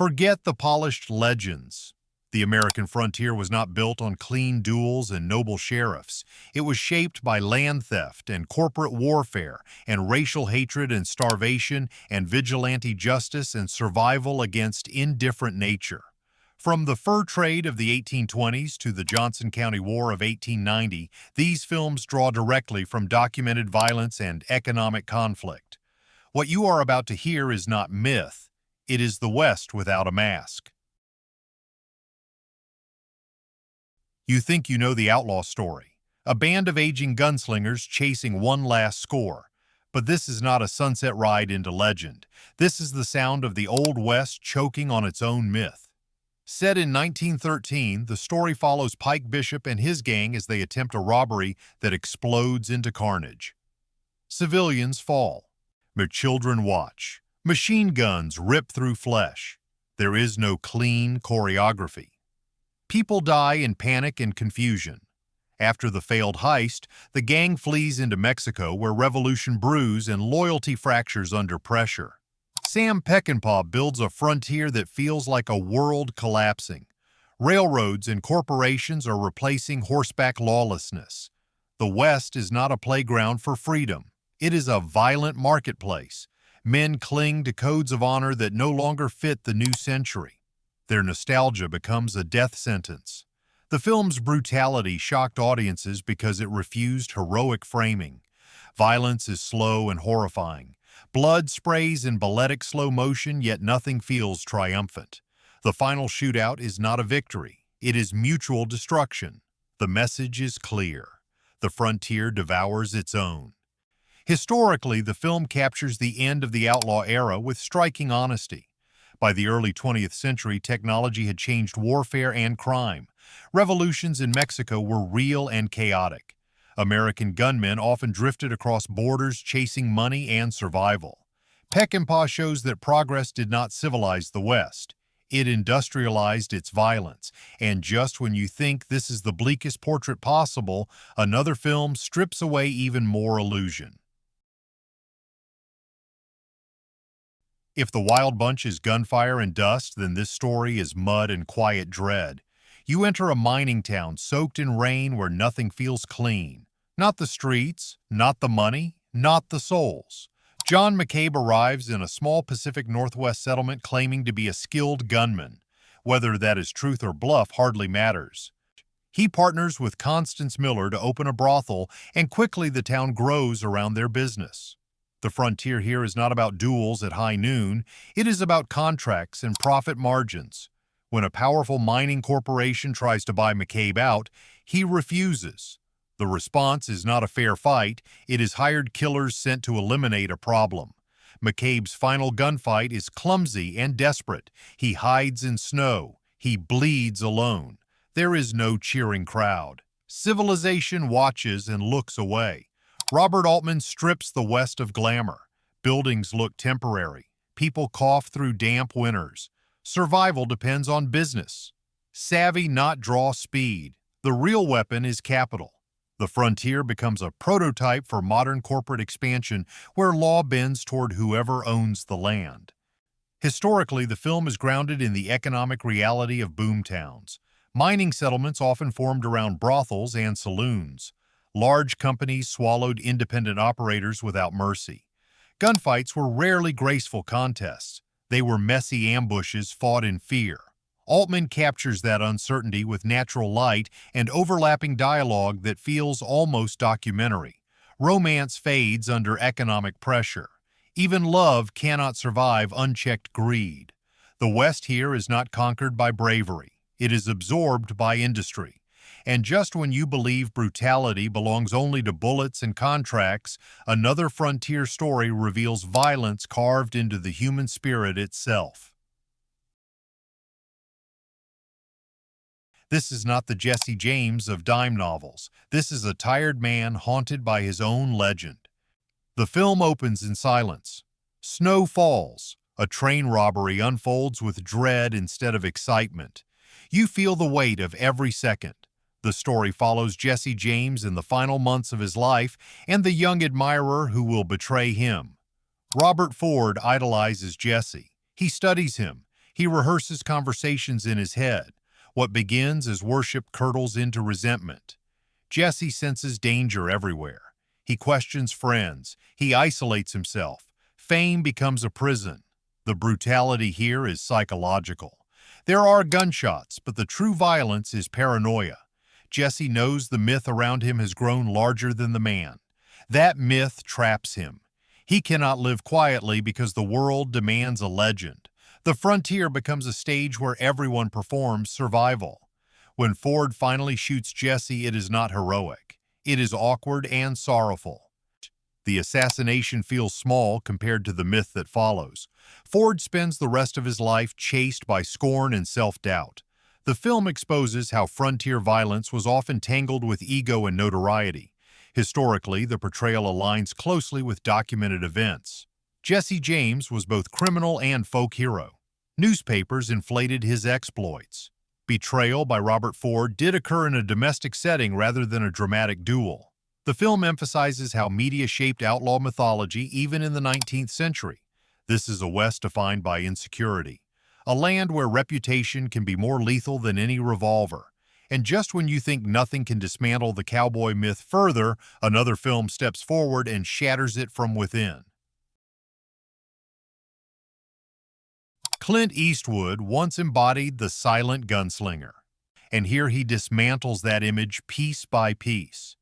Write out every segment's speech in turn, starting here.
Forget the polished legends. The American frontier was not built on clean duels and noble sheriffs. It was shaped by land theft and corporate warfare and racial hatred and starvation and vigilante justice and survival against indifferent nature. From the fur trade of the 1820s to the Johnson County War of 1890, these films draw directly from documented violence and economic conflict. What you are about to hear is not myth. It is the West without a mask. You think you know the Outlaw story, a band of aging gunslingers chasing one last score. But this is not a sunset ride into legend. This is the sound of the Old West choking on its own myth. Set in 1913, the story follows Pike Bishop and his gang as they attempt a robbery that explodes into carnage. Civilians fall. Their children watch. Machine guns rip through flesh. There is no clean choreography. People die in panic and confusion. After the failed heist, the gang flees into Mexico where revolution brews and loyalty fractures under pressure. Sam Peckinpah builds a frontier that feels like a world collapsing. Railroads and corporations are replacing horseback lawlessness. The West is not a playground for freedom. It is a violent marketplace. Men cling to codes of honor that no longer fit the new century. Their nostalgia becomes a death sentence. The film's brutality shocked audiences because it refused heroic framing. Violence is slow and horrifying. Blood sprays in balletic slow motion, yet nothing feels triumphant. The final shootout is not a victory. It is mutual destruction. The message is clear. The frontier devours its own. Historically, the film captures the end of the outlaw era with striking honesty. By the early 20th century, technology had changed warfare and crime. Revolutions in Mexico were real and chaotic. American gunmen often drifted across borders chasing money and survival. Peckinpah shows that progress did not civilize the West. It industrialized its violence. And just when you think this is the bleakest portrait possible, another film strips away even more illusion. If the Wild Bunch is gunfire and dust, then this story is mud and quiet dread. You enter a mining town soaked in rain where nothing feels clean. Not the streets, not the money, not the souls. John McCabe arrives in a small Pacific Northwest settlement claiming to be a skilled gunman. Whether that is truth or bluff hardly matters. He partners with Constance Miller to open a brothel, and quickly the town grows around their business. The frontier here is not about duels at high noon. It is about contracts and profit margins. When a powerful mining corporation tries to buy McCabe out, he refuses. The response is not a fair fight. It is hired killers sent to eliminate a problem. McCabe's final gunfight is clumsy and desperate. He hides in snow. He bleeds alone. There is no cheering crowd. Civilization watches and looks away. Robert Altman strips the West of glamour. Buildings look temporary. People cough through damp winters. Survival depends on business. Savvy, not draw speed. The real weapon is capital. The frontier becomes a prototype for modern corporate expansion where law bends toward whoever owns the land. Historically, the film is grounded in the economic reality of boomtowns. Mining settlements often formed around brothels and saloons. Large companies swallowed independent operators without mercy. Gunfights were rarely graceful contests. They were messy ambushes fought in fear. Altman captures that uncertainty with natural light and overlapping dialogue that feels almost documentary. Romance fades under economic pressure. Even love cannot survive unchecked greed. The West here is not conquered by bravery. It is absorbed by industry. And just when you believe brutality belongs only to bullets and contracts, another frontier story reveals violence carved into the human spirit itself. This is not the Jesse James of dime novels. This is a tired man haunted by his own legend. The film opens in silence. Snow falls. A train robbery unfolds with dread instead of excitement. You feel the weight of every second. The story follows Jesse James in the final months of his life and the young admirer who will betray him. Robert Ford idolizes Jesse. He studies him. He rehearses conversations in his head. What begins as worship curdles into resentment. Josey senses danger everywhere. He questions friends. He isolates himself. Fame becomes a prison. The brutality here is psychological. There are gunshots, but the true violence is paranoia. Josey knows the myth around him has grown larger than the man. That myth traps him. He cannot live quietly because the world demands a legend. The frontier becomes a stage where everyone performs survival. When Ford finally shoots Josey, it is not heroic. It is awkward and sorrowful. The assassination feels small compared to the myth that follows. Ford spends the rest of his life chased by scorn and self-doubt. The film exposes how frontier violence was often tangled with ego and notoriety. Historically, the portrayal aligns closely with documented events. Jesse James was both criminal and folk hero. Newspapers inflated his exploits. Betrayal by Robert Ford did occur in a domestic setting rather than a dramatic duel. The film emphasizes how media shaped outlaw mythology even in the 19th century. This is a West defined by insecurity, a land where reputation can be more lethal than any revolver. And just when you think nothing can dismantle the cowboy myth further, another film steps forward and shatters it from within. Clint Eastwood once embodied the silent gunslinger, and here he dismantles that image piece by piece.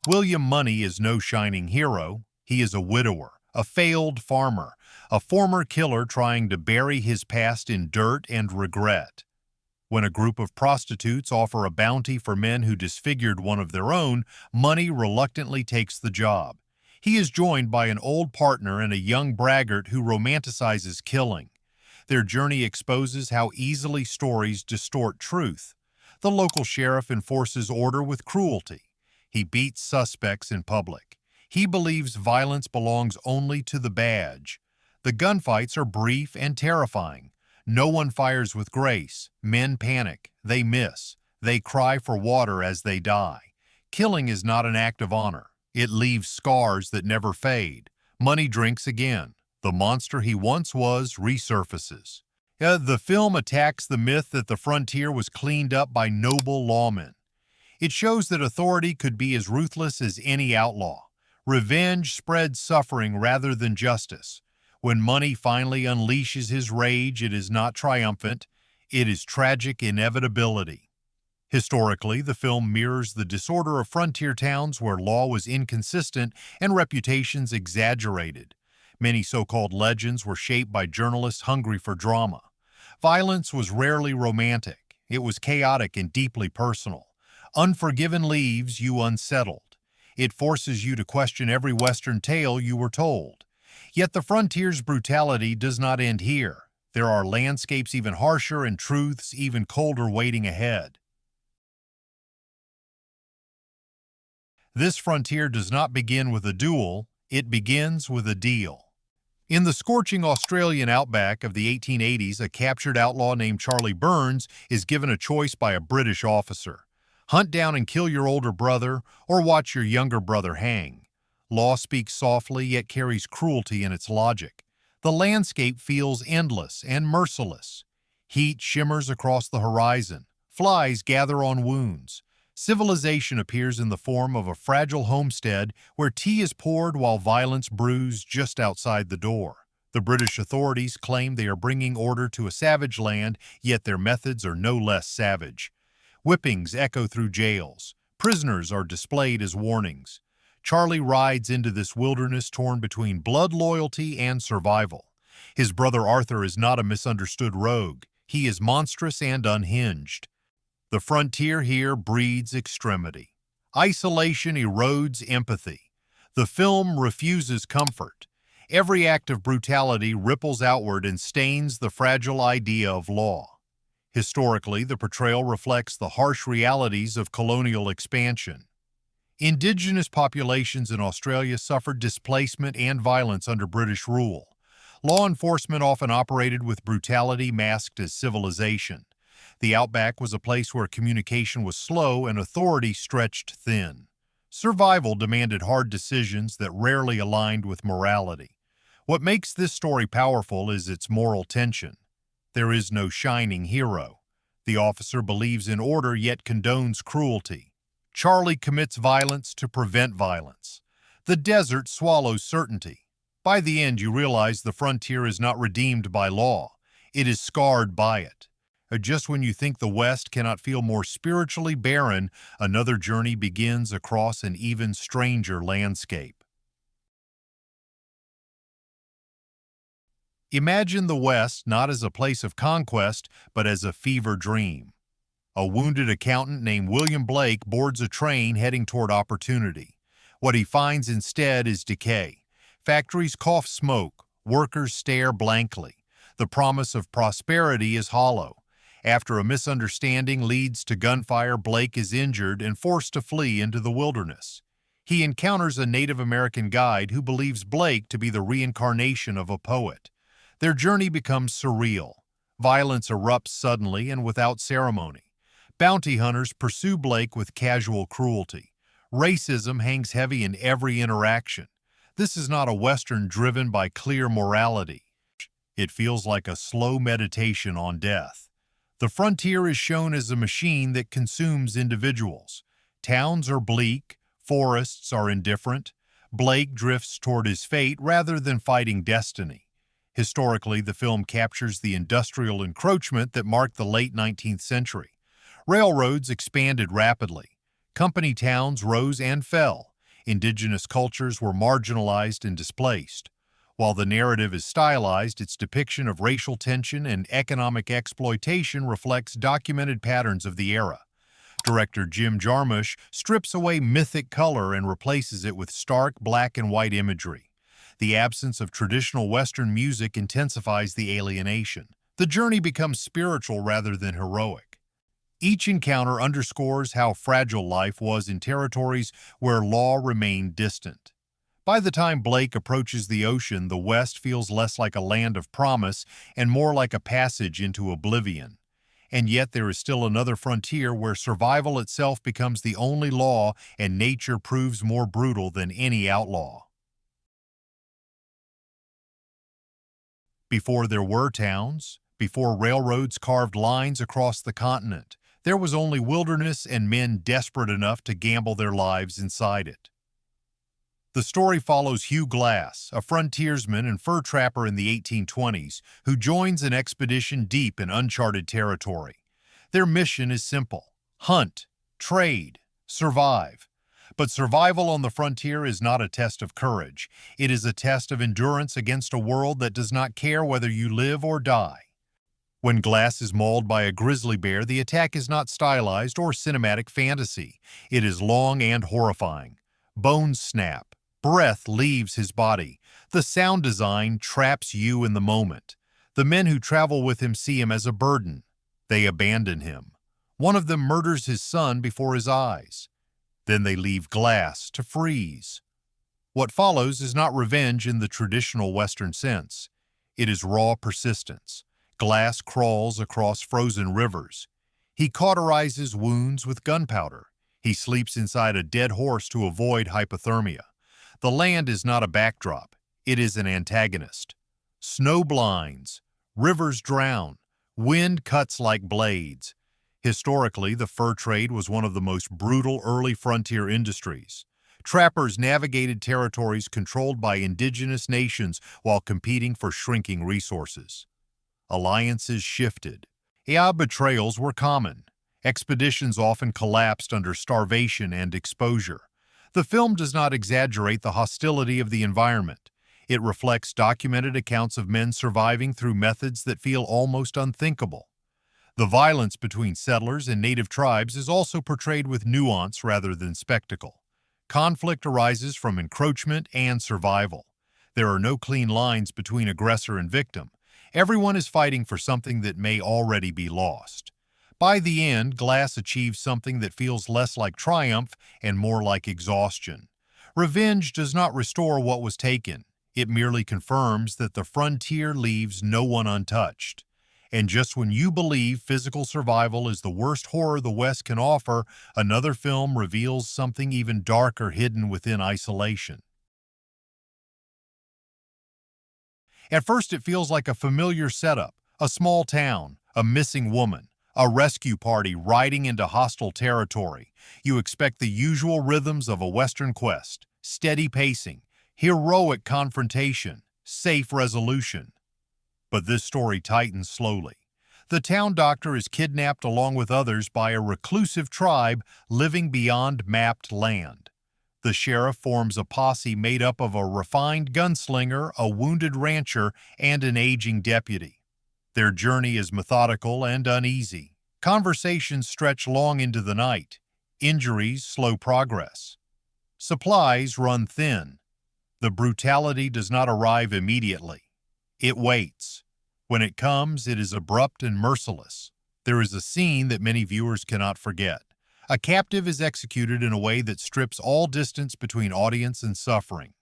William Money is no shining hero. He is a widower, a failed farmer, a former killer trying to bury his past in dirt and regret. When a group of prostitutes offer a bounty for men who disfigured one of their own, Money reluctantly takes the job. He is joined by an old partner and a young braggart who romanticizes killing. Their journey exposes how easily stories distort truth. The local sheriff enforces order with cruelty. He beats suspects in public. He believes violence belongs only to the badge. The gunfights are brief and terrifying. No one fires with grace. Men panic. They miss. They cry for water as they die. Killing is not an act of honor. It leaves scars that never fade. Money drinks again. The monster he once was resurfaces. The film attacks the myth that the frontier was cleaned up by noble lawmen. It shows that authority could be as ruthless as any outlaw. Revenge spreads suffering rather than justice. When Money finally unleashes his rage, it is not triumphant. It is tragic inevitability. Historically, the film mirrors the disorder of frontier towns where law was inconsistent and reputations exaggerated. Many so-called legends were shaped by journalists hungry for drama. Violence was rarely romantic. It was chaotic and deeply personal. Unforgiven leaves you unsettled. It forces you to question every Western tale you were told. Yet the frontier's brutality does not end here. There are landscapes even harsher and truths even colder waiting ahead. This frontier does not begin with a duel, it begins with a deal. In the scorching Australian outback of the 1880s, a captured outlaw named Charlie Burns is given a choice by a British officer. Hunt down and kill your older brother, or watch your younger brother hang. Law speaks softly, yet carries cruelty in its logic. The landscape feels endless and merciless. Heat shimmers across the horizon. Flies gather on wounds. Civilization appears in the form of a fragile homestead where tea is poured while violence brews just outside the door. The British authorities claim they are bringing order to a savage land, yet their methods are no less savage. Whippings echo through jails. Prisoners are displayed as warnings. Charlie rides into this wilderness torn between blood loyalty and survival. His brother Arthur is not a misunderstood rogue. He is monstrous and unhinged. The frontier here breeds extremity. Isolation erodes empathy. The film refuses comfort. Every act of brutality ripples outward and stains the fragile idea of law. Historically, the portrayal reflects the harsh realities of colonial expansion. Indigenous populations in Australia suffered displacement and violence under British rule. Law enforcement often operated with brutality masked as civilization. The outback was a place where communication was slow and authority stretched thin. Survival demanded hard decisions that rarely aligned with morality. What makes this story powerful is its moral tension. There is no shining hero. The officer believes in order yet condones cruelty. Charlie commits violence to prevent violence. The desert swallows certainty. By the end, you realize the frontier is not redeemed by law. It is scarred by it. Just when you think the West cannot feel more spiritually barren, another journey begins across an even stranger landscape. Imagine the West not as a place of conquest, but as a fever dream. A wounded accountant named William Blake boards a train heading toward opportunity. What he finds instead is decay. Factories cough smoke, workers stare blankly. The promise of prosperity is hollow. After a misunderstanding leads to gunfire, Blake is injured and forced to flee into the wilderness. He encounters a Native American guide who believes Blake to be the reincarnation of a poet. Their journey becomes surreal. Violence erupts suddenly and without ceremony. Bounty hunters pursue Blake with casual cruelty. Racism hangs heavy in every interaction. This is not a Western driven by clear morality. It feels like a slow meditation on death. The frontier is shown as a machine that consumes individuals. Towns are bleak, forests are indifferent. Blake drifts toward his fate rather than fighting destiny. Historically, the film captures the industrial encroachment that marked the late 19th century. Railroads expanded rapidly. Company towns rose and fell. Indigenous cultures were marginalized and displaced. While the narrative is stylized, its depiction of racial tension and economic exploitation reflects documented patterns of the era. Director Jim Jarmusch strips away mythic color and replaces it with stark black and white imagery. The absence of traditional Western music intensifies the alienation. The journey becomes spiritual rather than heroic. Each encounter underscores how fragile life was in territories where law remained distant. By the time Blake approaches the ocean, the West feels less like a land of promise and more like a passage into oblivion. And yet there is still another frontier where survival itself becomes the only law and nature proves more brutal than any outlaw. Before there were towns, before railroads carved lines across the continent, there was only wilderness and men desperate enough to gamble their lives inside it. The story follows Hugh Glass, a frontiersman and fur trapper in the 1820s, who joins an expedition deep in uncharted territory. Their mission is simple: hunt, trade, survive. But survival on the frontier is not a test of courage. It is a test of endurance against a world that does not care whether you live or die. When Glass is mauled by a grizzly bear, the attack is not stylized or cinematic fantasy. It is long and horrifying. Bones snap. Breath leaves his body. The sound design traps you in the moment. The men who travel with him see him as a burden. They abandon him. One of them murders his son before his eyes. Then they leave Glass to freeze. What follows is not revenge in the traditional Western sense. It is raw persistence. Glass crawls across frozen rivers. He cauterizes wounds with gunpowder. He sleeps inside a dead horse to avoid hypothermia. The land is not a backdrop. It is an antagonist. Snow blinds. Rivers drown. Wind cuts like blades. Historically, the fur trade was one of the most brutal early frontier industries. Trappers navigated territories controlled by indigenous nations while competing for shrinking resources. Alliances shifted. Betrayals were common. Expeditions often collapsed under starvation and exposure. The film does not exaggerate the hostility of the environment. It reflects documented accounts of men surviving through methods that feel almost unthinkable. The violence between settlers and native tribes is also portrayed with nuance rather than spectacle. Conflict arises from encroachment and survival. There are no clean lines between aggressor and victim. Everyone is fighting for something that may already be lost. By the end, Glass achieves something that feels less like triumph and more like exhaustion. Revenge does not restore what was taken. It merely confirms that the frontier leaves no one untouched. And just when you believe physical survival is the worst horror the West can offer, another film reveals something even darker hidden within isolation. At first, it feels like a familiar setup: A small town, a missing woman, a rescue party riding into hostile territory. You expect the usual rhythms of a Western quest: steady pacing, heroic confrontation, safe resolution. But this story tightens slowly. The town doctor is kidnapped along with others by a reclusive tribe living beyond mapped land. The sheriff forms a posse made up of a refined gunslinger, a wounded rancher, and an aging deputy. Their journey is methodical and uneasy. Conversations stretch long into the night. Injuries slow progress. Supplies run thin. The brutality does not arrive immediately. It waits. When it comes, it is abrupt and merciless. There is a scene that many viewers cannot forget. A captive is executed in a way that strips all distance between audience and suffering.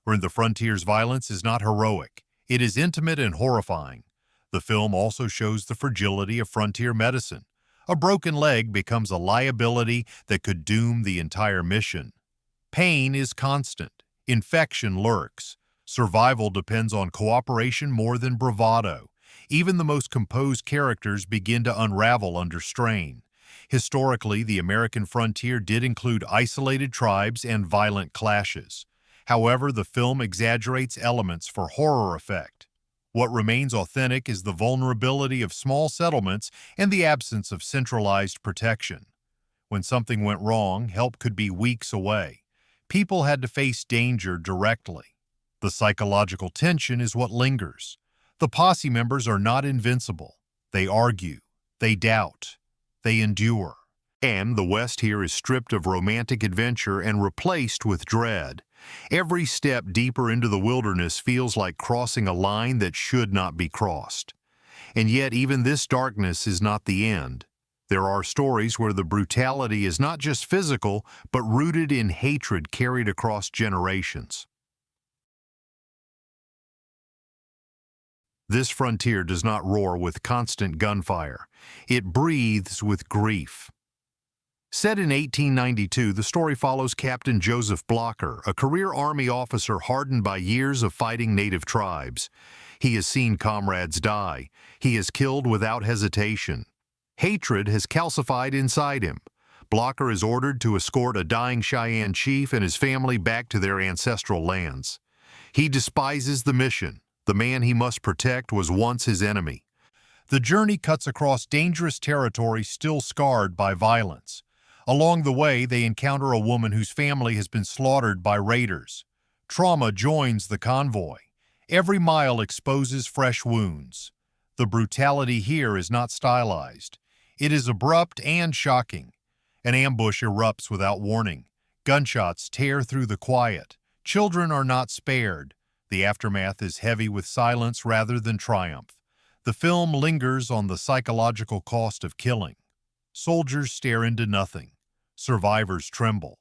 Where the frontier's violence is not heroic, it is intimate and horrifying. The film also shows the fragility of frontier medicine. A broken leg becomes a liability that could doom the entire mission. Pain is constant. Infection lurks. Survival depends on cooperation more than bravado. Even the most composed characters begin to unravel under strain. Historically, the American frontier did include isolated tribes and violent clashes. However, the film exaggerates elements for horror effect. What remains authentic is the vulnerability of small settlements and the absence of centralized protection. When something went wrong, help could be weeks away. People had to face danger directly. The psychological tension is what lingers. The posse members are not invincible. They argue. They doubt. They endure. And the West here is stripped of romantic adventure and replaced with dread. Every step deeper into the wilderness feels like crossing a line that should not be crossed. And yet even this darkness is not the end. There are stories where the brutality is not just physical, but rooted in hatred carried across generations. This frontier does not roar with constant gunfire. It breathes with grief. Set in 1892, the story follows Captain Joseph Blocker, a career Army officer hardened by years of fighting native tribes. He has seen comrades die. He is killed without hesitation. Hatred has calcified inside him. Blocker is ordered to escort a dying Cheyenne chief and his family back to their ancestral lands. He despises the mission. The man he must protect was once his enemy. The journey cuts across dangerous territory still scarred by violence. Along the way, they encounter a woman whose family has been slaughtered by raiders. Trauma joins the convoy. Every mile exposes fresh wounds. The brutality here is not stylized. It is abrupt and shocking. An ambush erupts without warning. Gunshots tear through the quiet. Children are not spared. The aftermath is heavy with silence rather than triumph. The film lingers on the psychological cost of killing. Soldiers stare into nothing. Survivors tremble.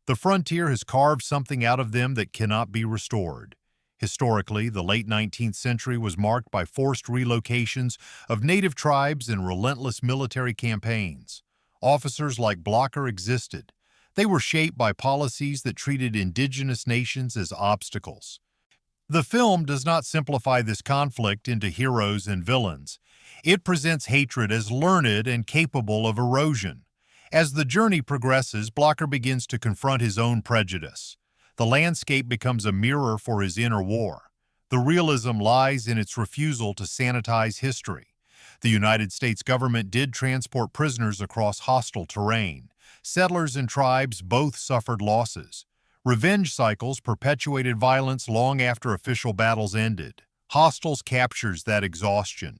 The frontier has carved something out of them that cannot be restored. Historically, the late 19th century was marked by forced relocations of native tribes and relentless military campaigns. Officers like Blocker existed. They were shaped by policies that treated indigenous nations as obstacles. The film does not simplify this conflict into heroes and villains. It presents hatred as learned and capable of erosion. As the journey progresses, Blocker begins to confront his own prejudice. The landscape becomes a mirror for his inner war. The realism lies in its refusal to sanitize history. The United States government did transport prisoners across hostile terrain. Settlers and tribes both suffered losses. Revenge cycles perpetuated violence long after official battles ended. Hostiles captures that exhaustion.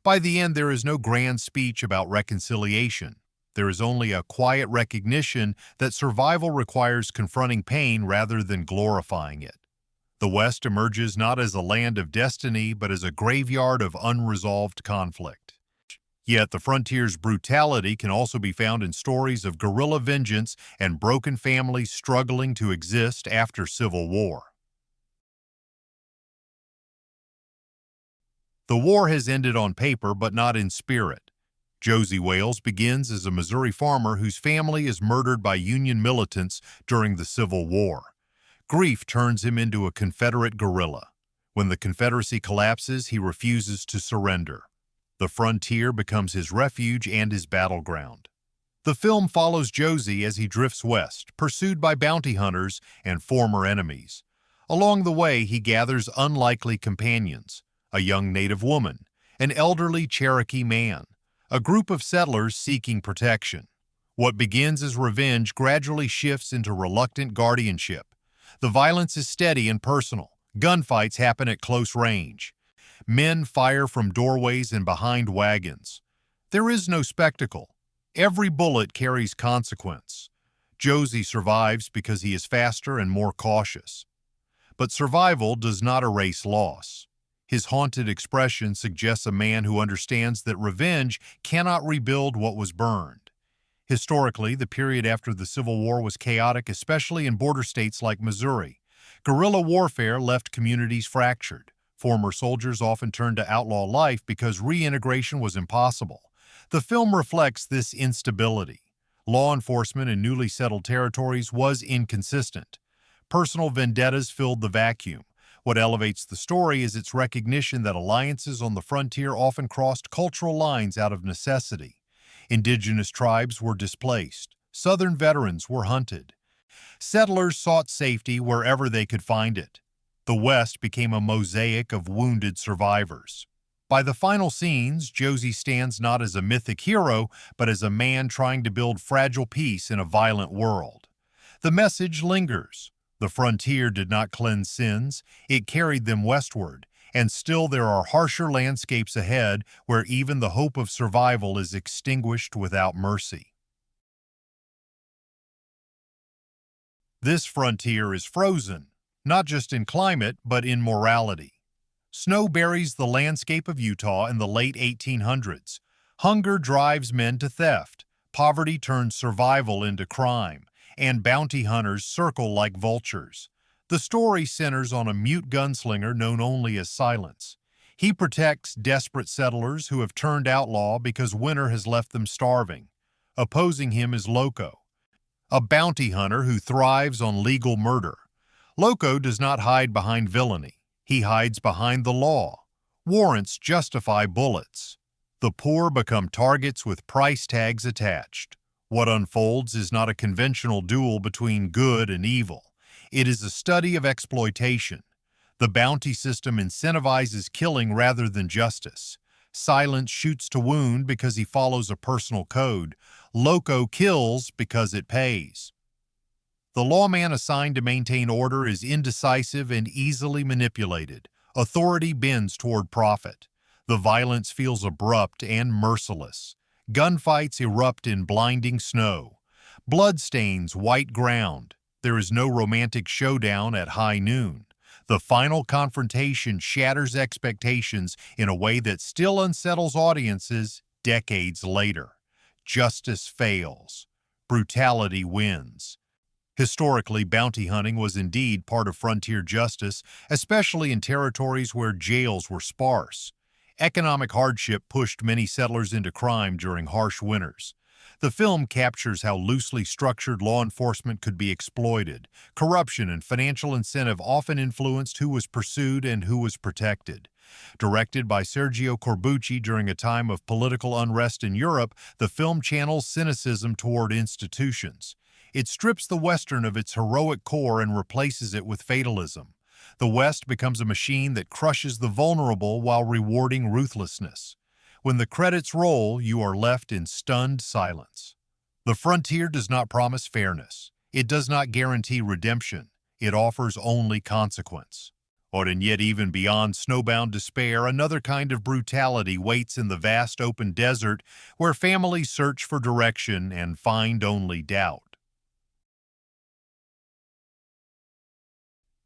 By the end, there is no grand speech about reconciliation. There is only a quiet recognition that survival requires confronting pain rather than glorifying it. The West emerges not as a land of destiny, but as a graveyard of unresolved conflict. Yet the frontier's brutality can also be found in stories of guerrilla vengeance and broken families struggling to exist after civil war. The war has ended on paper, but not in spirit. Josey Wales begins as a Missouri farmer whose family is murdered by Union militants during the Civil War. Grief turns him into a Confederate guerrilla. When the Confederacy collapses, he refuses to surrender. The frontier becomes his refuge and his battleground. The film follows Josey as he drifts west, pursued by bounty hunters and former enemies. Along the way, he gathers unlikely companions, a young native woman, an elderly Cherokee man, a group of settlers seeking protection. What begins as revenge gradually shifts into reluctant guardianship. The violence is steady and personal. Gunfights happen at close range. Men fire from doorways and behind wagons. There is no spectacle. Every bullet carries consequence. Josey survives because he is faster and more cautious. But survival does not erase loss. His haunted expression suggests a man who understands that revenge cannot rebuild what was burned. Historically, the period after the Civil War was chaotic, especially in border states like Missouri. Guerrilla warfare left communities fractured. Former soldiers often turned to outlaw life because reintegration was impossible. The film reflects this instability. Law enforcement in newly settled territories was inconsistent. Personal vendettas filled the vacuum. What elevates the story is its recognition that alliances on the frontier often crossed cultural lines out of necessity. Indigenous tribes were displaced. Southern veterans were hunted. Settlers sought safety wherever they could find it. The West became a mosaic of wounded survivors. By the final scenes, Josey stands not as a mythic hero, but as a man trying to build fragile peace in a violent world. The message lingers. The frontier did not cleanse sins, it carried them westward, and still there are harsher landscapes ahead where even the hope of survival is extinguished without mercy. This frontier is frozen, not just in climate, but in morality. Snow buries the landscape of Utah in the late 1800s. Hunger drives men to theft. Poverty turns survival into crime, and bounty hunters circle like vultures. The story centers on a mute gunslinger known only as Silence. He protects desperate settlers who have turned outlaw because winter has left them starving. Opposing him is Loco, a bounty hunter who thrives on legal murder. Loco does not hide behind villainy. He hides behind the law. Warrants justify bullets. The poor become targets with price tags attached. What unfolds is not a conventional duel between good and evil. It is a study of exploitation. The bounty system incentivizes killing rather than justice. Silence shoots to wound because he follows a personal code. Loco kills because it pays. The lawman assigned to maintain order is indecisive and easily manipulated. Authority bends toward profit. The violence feels abrupt and merciless. Gunfights erupt in blinding snow. Blood stains white ground. There is no romantic showdown at high noon. The final confrontation shatters expectations in a way that still unsettles audiences decades later. Justice fails. Brutality wins. Historically, bounty hunting was indeed part of frontier justice, especially in territories where jails were sparse. Economic hardship pushed many settlers into crime during harsh winters. The film captures how loosely structured law enforcement could be exploited. Corruption and financial incentive often influenced who was pursued and who was protected. Directed by Sergio Corbucci during a time of political unrest in Europe, the film channels cynicism toward institutions. It strips the Western of its heroic core and replaces it with fatalism. The West becomes a machine that crushes the vulnerable while rewarding ruthlessness. When the credits roll, you are left in stunned silence. The frontier does not promise fairness. It does not guarantee redemption. It offers only consequence. And yet even beyond snowbound despair, another kind of brutality waits in the vast open desert where families search for direction and find only doubt.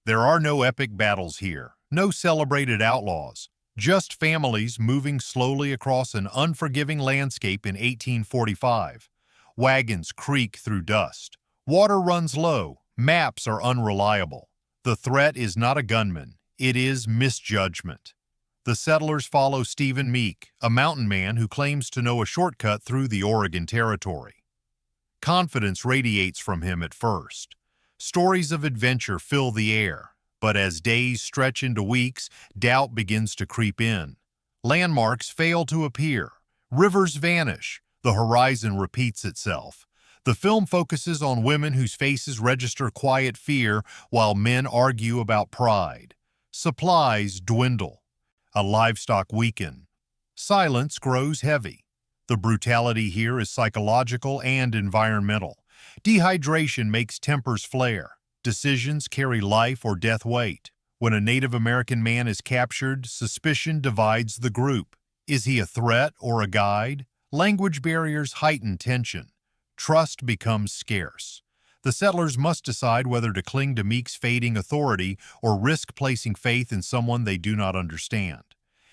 There are no epic battles here, no celebrated outlaws, just families moving slowly across an unforgiving landscape in 1845. Wagons creak through dust. Water runs low. Maps are unreliable. The threat is not a gunman. It is misjudgment. The settlers follow Stephen Meek, a mountain man who claims to know a shortcut through the Oregon Territory. Confidence radiates from him at first. Stories of adventure fill the air, but as days stretch into weeks, doubt begins to creep in. Landmarks fail to appear. Rivers vanish. The horizon repeats itself. The film focuses on women whose faces register quiet fear while men argue about pride. Supplies dwindle. Livestock weaken. Silence grows heavy. The brutality here is psychological and environmental. Dehydration makes tempers flare. Decisions carry life or death weight. When a Native American man is captured, suspicion divides the group. Is he a threat or a guide? Language barriers heighten tension. Trust becomes scarce. The settlers must decide whether to cling to Meek's fading authority or risk placing faith in someone they do not understand.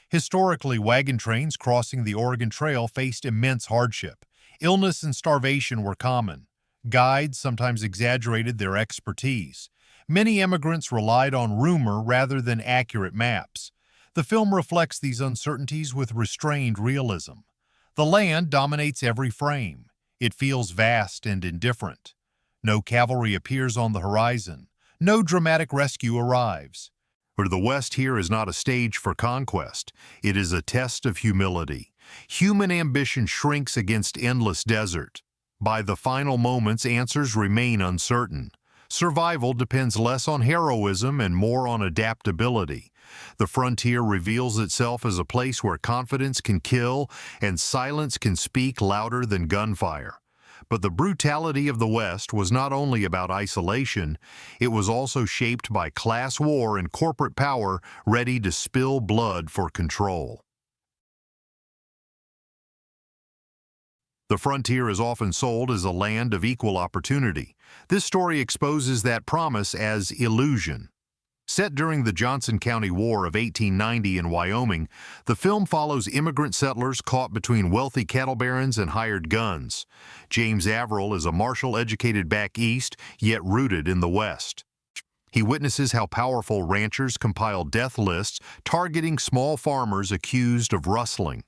Historically, wagon trains crossing the Oregon Trail faced immense hardship. Illness and starvation were common. Guides sometimes exaggerated their expertise. Many immigrants relied on rumor rather than accurate maps. The film reflects these uncertainties with restrained realism. The land dominates every frame. It feels vast and indifferent. No cavalry appears on the horizon. No dramatic rescue arrives. But the West here is not a stage for conquest. It is a test of humility. Human ambition shrinks against endless desert. By the final moments, answers remain uncertain. Survival depends less on heroism and more on adaptability. The frontier reveals itself as a place where confidence can kill and silence can speak louder than gunfire. But the brutality of the West was not only about isolation, it was also shaped by class war and corporate power ready to spill blood for control. The frontier is often sold as a land of equal opportunity. This story exposes that promise as illusion. Set during the Johnson County War of 1890 in Wyoming, the film follows immigrant settlers caught between wealthy cattle barons and hired guns. James Averill is a marshal educated back east, yet rooted in the West. He witnesses how powerful ranchers compile death lists targeting small farmers accused of rustling.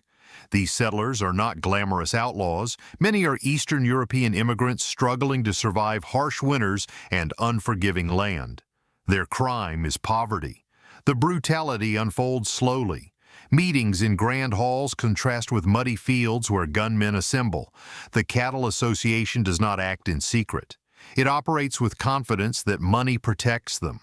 These settlers are not glamorous outlaws. Many are Eastern European immigrants struggling to survive harsh winters and unforgiving land. Their crime is poverty. The brutality unfolds slowly. Meetings in grand halls contrast with muddy fields where gunmen assemble. The Cattle Association does not act in secret. It operates with confidence that money protects them.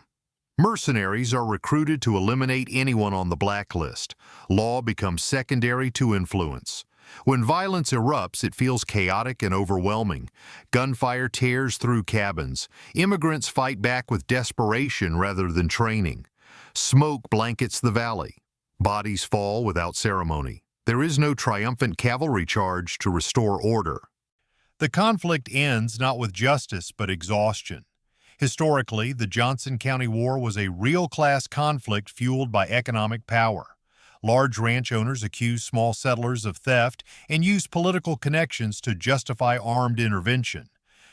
Mercenaries are recruited to eliminate anyone on the blacklist. Law becomes secondary to influence. When violence erupts, it feels chaotic and overwhelming. Gunfire tears through cabins. Immigrants fight back with desperation rather than training. Smoke blankets the valley. Bodies fall without ceremony. There is no triumphant cavalry charge to restore order. The conflict ends not with justice but exhaustion. Historically, the Johnson County War was a real class conflict fueled by economic power. Large ranch owners accused small settlers of theft and used political connections to justify armed intervention.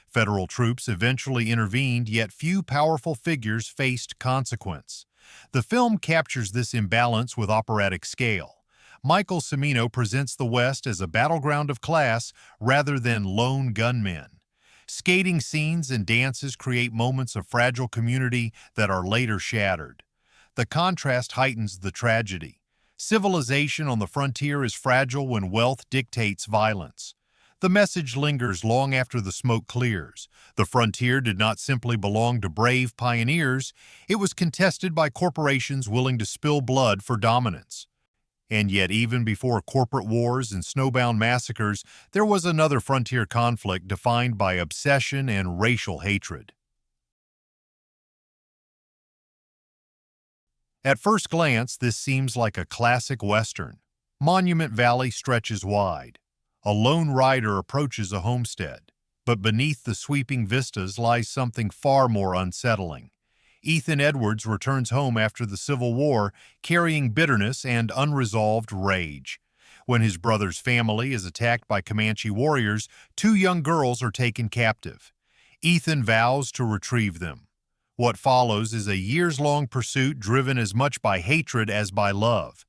Federal troops eventually intervened, yet few powerful figures faced consequence. The film captures this imbalance with operatic scale. Michael Cimino presents the West as a battleground of class rather than lone gunmen. Skating scenes and dances create moments of fragile community that are later shattered. The contrast heightens the tragedy. Civilization on the frontier is fragile when wealth dictates violence. The message lingers long after the smoke clears. The frontier did not simply belong to brave pioneers, it was contested by corporations willing to spill blood for dominance. And yet, even before corporate wars and snowbound massacres, there was another frontier conflict defined by obsession and racial hatred. At first glance, this seems like a classic Western. Monument Valley stretches wide. A lone rider approaches a homestead, but beneath the sweeping vistas lies something far more unsettling. Ethan Edwards returns home after the Civil War, carrying bitterness and unresolved rage. When his brother's family is attacked by Comanche warriors, 2 young girls are taken captive. Ethan vows to retrieve them. What follows is a years-long pursuit driven as much by hatred as by love.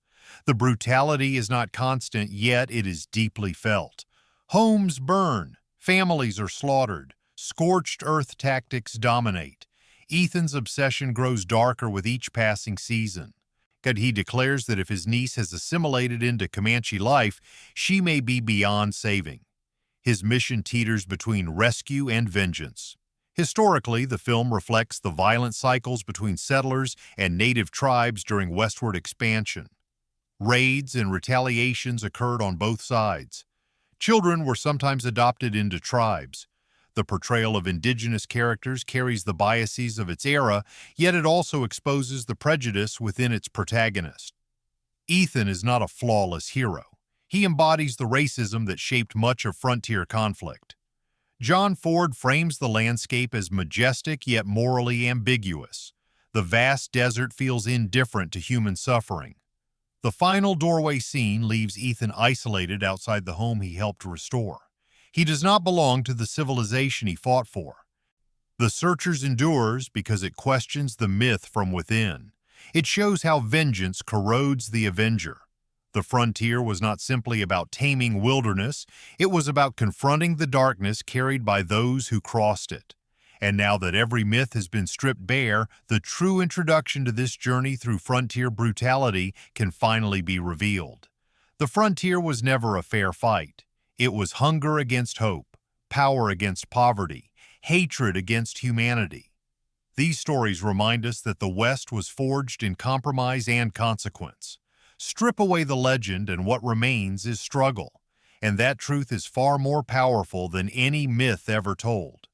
The brutality is not constant, yet it is deeply felt. Homes burn, families are slaughtered, scorched earth tactics dominate. Ethan's obsession grows darker with each passing season. and he declares that if his niece has assimilated into Comanche life, she may be beyond saving. His mission teeters between rescue and vengeance. Historically, the film reflects the violent cycles between settlers and native tribes during westward expansion. Raids and retaliations occurred on both sides. Children were sometimes adopted into tribes. The portrayal of indigenous characters carries the biases of its era, yet it also exposes the prejudice within its protagonist. Ethan is not a flawless hero. He embodies the racism that shaped much of frontier conflict. John Ford frames the landscape as majestic yet morally ambiguous. The vast desert feels indifferent to human suffering. The final doorway scene leaves Ethan isolated outside the home he helped restore. He does not belong to the civilization he fought for. The Searchers endures because it questions the myth from within. It shows how vengeance corrodes the avenger. The frontier was not simply about taming wilderness, it was about confronting the darkness carried by those who crossed it. And now that every myth has been stripped bare, the true introduction to this journey through frontier brutality can finally be revealed. The frontier was never a fair fight. It was hunger against hope, power against poverty, hatred against humanity. These stories remind us that the West was forged in compromise and consequence. Strip away the legend and what remains is struggle, and that truth is far more powerful than any myth ever told.